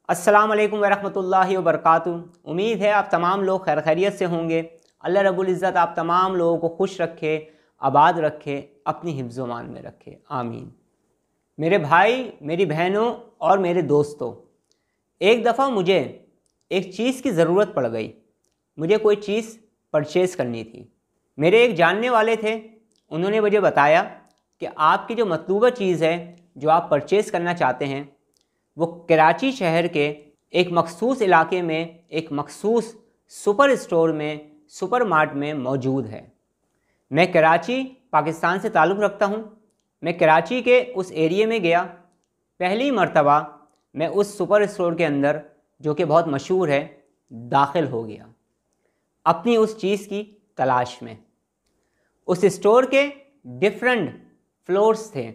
अस्सलाम वालेकुम वरहमतुल्लाहि वबरकातुहू। उम्मीद है आप तमाम लोग खैर खैरियत से होंगे। अल्लाह रब्बुल इज़्ज़त आप तमाम लोगों को खुश रखे, आबाद रखे, अपनी हिफ्ज़ मान में रखे, आमीन। मेरे भाई, मेरी बहनों और मेरे दोस्तों, एक दफ़ा मुझे एक चीज़ की ज़रूरत पड़ गई। मुझे कोई चीज़ परचेज़ करनी थी। मेरे एक जानने वाले थे, उन्होंने मुझे बताया कि आपकी जो मतलूबा चीज़ है, जो आप परचेज़ करना चाहते हैं, वो कराची शहर के एक मखसूस इलाके में एक मखसूस सुपर स्टोर में, सुपर मार्ट में मौजूद है। मैं कराची पाकिस्तान से ताल्लुक़ रखता हूँ। मैं कराची के उस एरिए में गया। पहली मर्तबा मैं उस सुपर स्टोर के अंदर, जो कि बहुत मशहूर है, दाखिल हो गया अपनी उस चीज़ की तलाश में। उस स्टोर के डिफरेंट फ्लोर्स थे।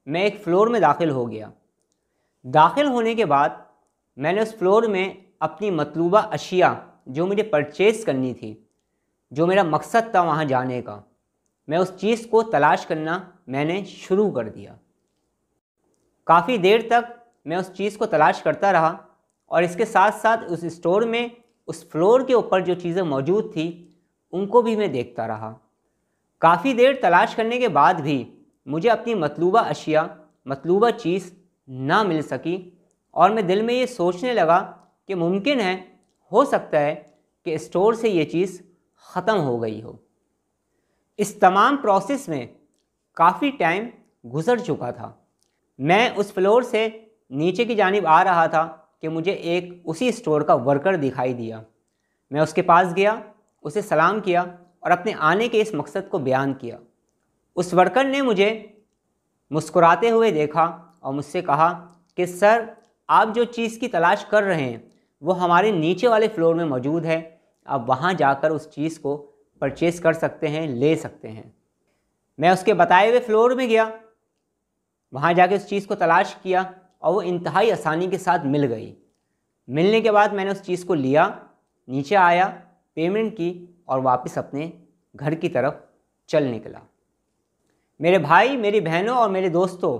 मैं एक फ़्लोर में दाखिल हो गया। दाखिल होने के बाद मैंने उस फ्लोर में अपनी मतलूबा अशिया जो मुझे परचेज़ करनी थी, जो मेरा मकसद था वहाँ जाने का, मैं उस चीज़ को तलाश करना मैंने शुरू कर दिया। काफ़ी देर तक मैं उस चीज़ को तलाश करता रहा और इसके साथ साथ उस स्टोर में, उस फ्लोर के ऊपर जो चीज़ें मौजूद थी उनको भी मैं देखता रहा। काफ़ी देर तलाश करने के बाद भी मुझे अपनी मतलूबा अशिया, मतलूबा चीज़ ना मिल सकी और मैं दिल में ये सोचने लगा कि मुमकिन है, हो सकता है कि स्टोर से ये चीज़ ख़त्म हो गई हो। इस तमाम प्रोसेस में काफ़ी टाइम गुज़र चुका था। मैं उस फ्लोर से नीचे की जानिब आ रहा था कि मुझे एक उसी स्टोर का वर्कर दिखाई दिया। मैं उसके पास गया, उसे सलाम किया और अपने आने के इस मकसद को बयान किया। उस वर्कर ने मुझे मुस्कुराते हुए देखा और मुझसे कहा कि सर, आप जो चीज़ की तलाश कर रहे हैं वो हमारे नीचे वाले फ्लोर में मौजूद है। आप वहाँ जाकर उस चीज़ को परचेज़ कर सकते हैं, ले सकते हैं। मैं उसके बताए हुए फ्लोर में गया, वहाँ जाके उस चीज़ को तलाश किया और वो इंतहाई आसानी के साथ मिल गई। मिलने के बाद मैंने उस चीज़ को लिया, नीचे आया, पेमेंट की और वापस अपने घर की तरफ चल निकला। मेरे भाई, मेरी बहनों और मेरे दोस्तों,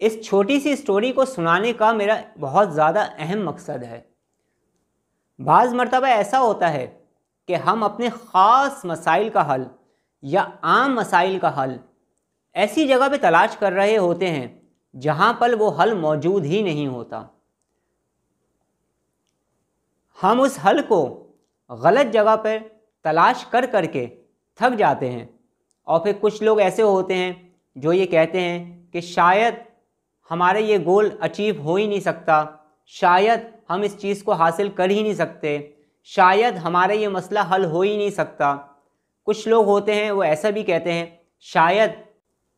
इस छोटी सी स्टोरी को सुनाने का मेरा बहुत ज़्यादा अहम मकसद है। बाज़ मर्तबा ऐसा होता है कि हम अपने ख़ास मसाइल का हल या आम मसाइल का हल ऐसी जगह पे तलाश कर रहे होते हैं जहाँ पर वो हल मौजूद ही नहीं होता। हम उस हल को गलत जगह पर तलाश कर करके थक जाते हैं और फिर कुछ लोग ऐसे होते हैं जो ये कहते हैं कि शायद हमारे ये गोल अचीव हो ही नहीं सकता, शायद हम इस चीज़ को हासिल कर ही नहीं सकते, शायद हमारा ये मसला हल हो ही नहीं सकता। कुछ लोग होते हैं वो ऐसा भी कहते हैं, शायद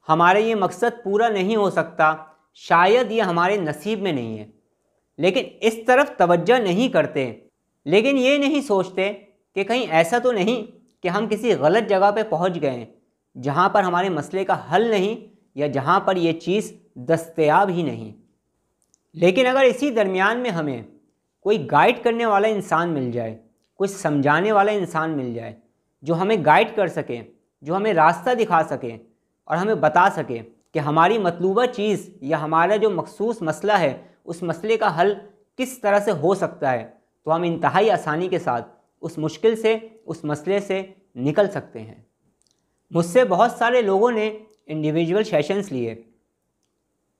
हमारा ये मकसद पूरा नहीं हो सकता, शायद ये हमारे नसीब में नहीं है। लेकिन इस तरफ तवज्जो नहीं करते, लेकिन ये नहीं सोचते कि कहीं ऐसा तो नहीं कि हम किसी गलत जगह पे पहुंच गए हैं जहां पर हमारे मसले का हल नहीं, या जहां पर ये चीज़ दस्तयाब ही नहीं। लेकिन अगर इसी दरमियान में हमें कोई गाइड करने वाला इंसान मिल जाए, कुछ समझाने वाला इंसान मिल जाए, जो हमें गाइड कर सके, जो हमें रास्ता दिखा सके और हमें बता सके कि हमारी मतलूबा चीज़ या हमारा जो मखसूस मसला है, उस मसले का हल किस तरह से हो सकता है, तो हम इंतहाई आसानी के साथ उस मुश्किल से, उस मसले से निकल सकते हैं। मुझसे बहुत सारे लोगों ने इंडिविजुअल सेशंस लिए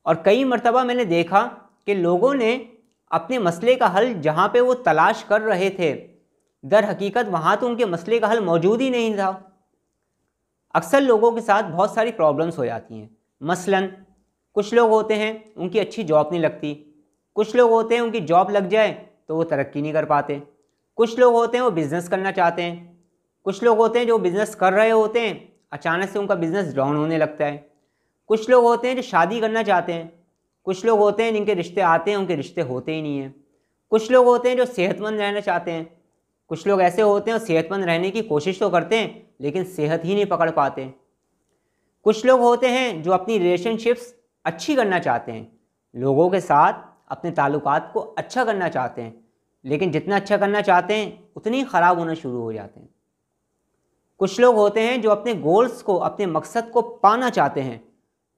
और कई मर्तबा मैंने देखा कि लोगों ने अपने मसले का हल जहाँ पे वो तलाश कर रहे थे, दर हकीकत वहाँ तो उनके मसले का हल मौजूद ही नहीं था। अक्सर लोगों के साथ बहुत सारी प्रॉब्लम्स हो जाती हैं। मसलन कुछ लोग होते हैं उनकी अच्छी जॉब नहीं लगती, कुछ लोग होते हैं उनकी जॉब लग जाए तो वो तरक्की नहीं कर पाते, कुछ लोग होते हैं वो बिज़नेस करना चाहते हैं, कुछ लोग होते हैं जो बिज़नेस कर रहे होते हैं अचानक से उनका बिज़नेस डाउन होने लगता है, कुछ लोग होते हैं जो शादी करना चाहते हैं, कुछ लोग होते हैं जिनके रिश्ते आते हैं उनके रिश्ते होते ही नहीं हैं, कुछ लोग होते हैं जो सेहतमंद रहना चाहते हैं, कुछ लोग ऐसे होते हैं और सेहतमंद रहने की कोशिश तो करते हैं लेकिन सेहत ही नहीं पकड़ पाते, कुछ लोग होते हैं जो अपनी रिलेशनशिप्स अच्छी करना चाहते हैं, लोगों के साथ अपने ताल्लुकात को अच्छा करना चाहते हैं, लेकिन जितना अच्छा करना चाहते हैं उतनी ख़राब होना शुरू हो जाते हैं। कुछ लोग होते हैं जो अपने गोल्स को, अपने मकसद को पाना चाहते हैं,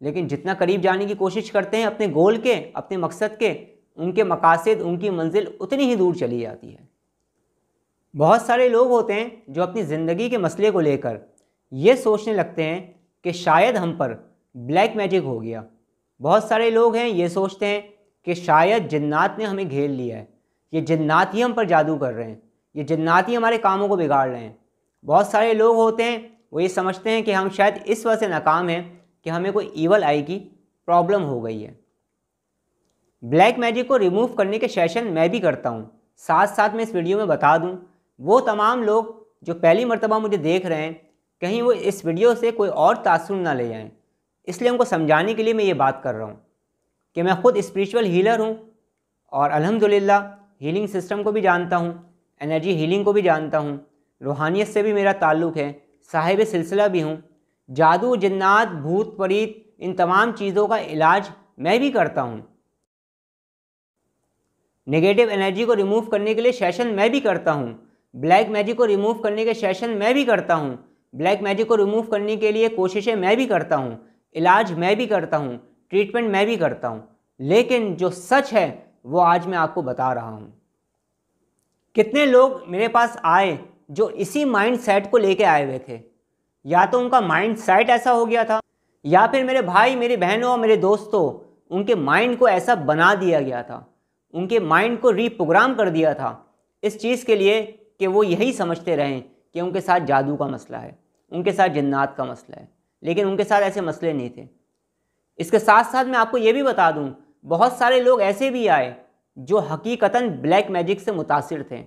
लेकिन जितना करीब जाने की कोशिश करते हैं अपने गोल के, अपने मकसद के, उनके मकासद, उनकी मंजिल उतनी ही दूर चली जाती है। बहुत सारे लोग होते हैं जो अपनी ज़िंदगी के मसले को लेकर ये सोचने लगते हैं कि शायद हम पर ब्लैक मैजिक हो गया। बहुत सारे लोग हैं ये सोचते हैं कि शायद जिन्नात ने हमें घेर लिया है, ये जिन्नात ही हम पर जादू कर रहे हैं, ये जिन्नात ही हमारे कामों को बिगाड़ रहे हैं। बहुत सारे लोग होते हैं वो ये समझते हैं कि हम शायद इस वजह से नाकाम हैं कि हमें कोई ईवल आई की प्रॉब्लम हो गई है। ब्लैक मैजिक को रिमूव करने के सेशन मैं भी करता हूँ। साथ साथ में इस वीडियो में बता दूँ, वो तमाम लोग जो पहली मर्तबा मुझे देख रहे हैं, कहीं वो इस वीडियो से कोई और तासुर ना ले जाएं, इसलिए उनको समझाने के लिए मैं ये बात कर रहा हूँ कि मैं ख़ुद स्पिरिचुअल हीलर हूँ और अल्हम्दुलिल्लाह हीलिंग सिस्टम को भी जानता हूँ, एनर्जी हीलिंग को भी जानता हूँ, रूहानियत से भी मेरा ताल्लुक़ है, साहिब सिलसिला भी हूँ। जादू, जिन्नात, भूत प्रेत, इन तमाम चीज़ों का इलाज मैं भी करता हूँ। नेगेटिव एनर्जी को रिमूव करने के लिए सेशन मैं भी करता हूँ। ब्लैक मैजिक को रिमूव करने के सेशन मैं भी करता हूँ। ब्लैक मैजिक को रिमूव करने के लिए कोशिशें मैं भी करता हूँ, इलाज मैं भी करता हूँ, ट्रीटमेंट मैं भी करता हूँ। लेकिन जो सच है वो आज मैं आपको बता रहा हूँ। कितने लोग मेरे पास आए जो इसी माइंड सेट को लेके आए हुए थे। या तो उनका माइंड सेट ऐसा हो गया था, या फिर मेरे भाई, मेरी बहनों, मेरे दोस्तों, उनके माइंड को ऐसा बना दिया गया था, उनके माइंड को रीप्रोग्राम कर दिया था इस चीज़ के लिए कि वो यही समझते रहें कि उनके साथ जादू का मसला है, उनके साथ जिन्नात का मसला है। लेकिन उनके साथ ऐसे मसले नहीं थे। इसके साथ साथ मैं आपको ये भी बता दूं, बहुत सारे लोग ऐसे भी आए जो हकीकतन ब्लैक मैजिक से मुतासिर थे,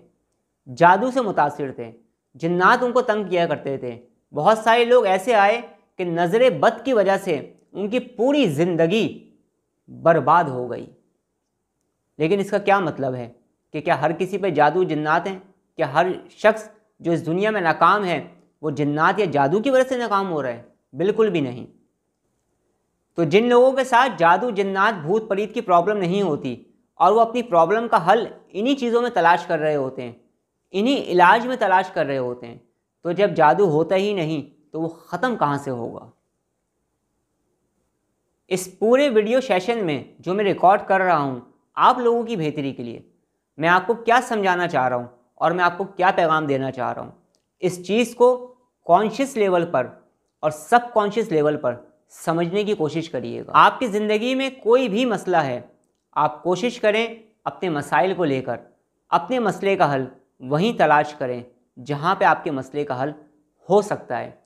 जादू से मुतासिर थे, जिन्नात उनको तंग किया करते थे। बहुत सारे लोग ऐसे आए कि नज़र बद की वजह से उनकी पूरी ज़िंदगी बर्बाद हो गई। लेकिन इसका क्या मतलब है कि क्या हर किसी पे जादू जिन्नात हैं? क्या हर शख्स जो इस दुनिया में नाकाम है वो जिन्नात या जादू की वजह से नाकाम हो रहा है? बिल्कुल भी नहीं। तो जिन लोगों के साथ जादू, जिन्नात, भूत प्रेत की प्रॉब्लम नहीं होती और वो अपनी प्रॉब्लम का हल इन्हीं चीज़ों में तलाश कर रहे होते हैं, इन्हीं इलाज में तलाश कर रहे होते हैं, तो जब जादू होता ही नहीं तो वो ख़त्म कहाँ से होगा? इस पूरे वीडियो सेशन में जो मैं रिकॉर्ड कर रहा हूँ आप लोगों की बेहतरी के लिए, मैं आपको क्या समझाना चाह रहा हूँ और मैं आपको क्या पैगाम देना चाह रहा हूँ, इस चीज़ को कॉन्शियस लेवल पर और सब कॉन्शियस लेवल पर समझने की कोशिश करिएगा। आपकी ज़िंदगी में कोई भी मसला है, आप कोशिश करें अपने मसाइल को लेकर अपने मसले का हल वहीं तलाश करें जहाँ पे आपके मसले का हल हो सकता है।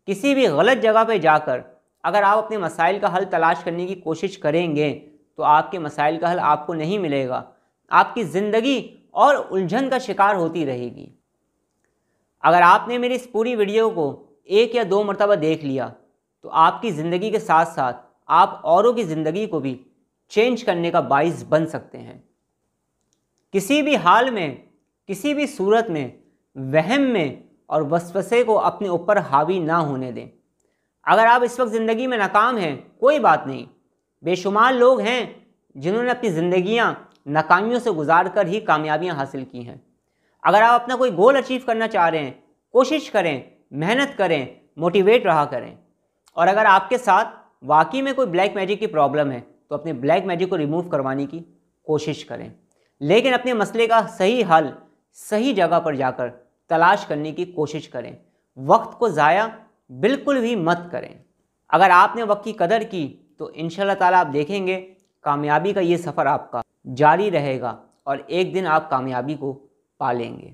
किसी भी गलत जगह पे जाकर अगर आप अपने मसाइल का हल तलाश करने की कोशिश करेंगे तो आपके मसाइल का हल आपको नहीं मिलेगा। आपकी ज़िंदगी और उलझन का शिकार होती रहेगी। अगर आपने मेरी इस पूरी वीडियो को 1 या 2 मरतबा देख लिया तो आपकी ज़िंदगी के साथ साथ आप औरों की ज़िंदगी को भी चेंज करने का बाइस बन सकते हैं। किसी भी हाल में, किसी भी सूरत में वहम में और वसवसे को अपने ऊपर हावी ना होने दें। अगर आप इस वक्त ज़िंदगी में नाकाम हैं, कोई बात नहीं। बेशुमार लोग हैं जिन्होंने अपनी ज़िंदगियां नाकामियों से गुजार कर ही कामयाबियां हासिल की हैं। अगर आप अपना कोई गोल अचीव करना चाह रहे हैं, कोशिश करें, मेहनत करें, मोटिवेट रहा करें। और अगर आपके साथ वाकई में कोई ब्लैक मैजिक की प्रॉब्लम है तो अपने ब्लैक मैजिक को रिमूव करवाने की कोशिश करें, लेकिन अपने मसले का सही हल सही जगह पर जाकर तलाश करने की कोशिश करें। वक्त को ज़ाया बिल्कुल भी मत करें। अगर आपने वक्त की कदर की तो इंशाल्लाह ताला आप देखेंगे कामयाबी का ये सफ़र आपका जारी रहेगा और एक दिन आप कामयाबी को पा लेंगे।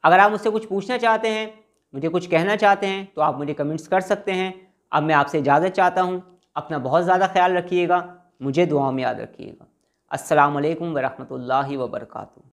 अगर आप मुझसे कुछ पूछना चाहते हैं, मुझे कुछ कहना चाहते हैं तो आप मुझे कमेंट्स कर सकते हैं। अब मैं आपसे इजाज़त चाहता हूँ। अपना बहुत ज़्यादा ख्याल रखिएगा, मुझे दुआओं में याद रखिएगा। अस्सलामु अलैकुम वरहमतुल्लाहि वबरकातुहू।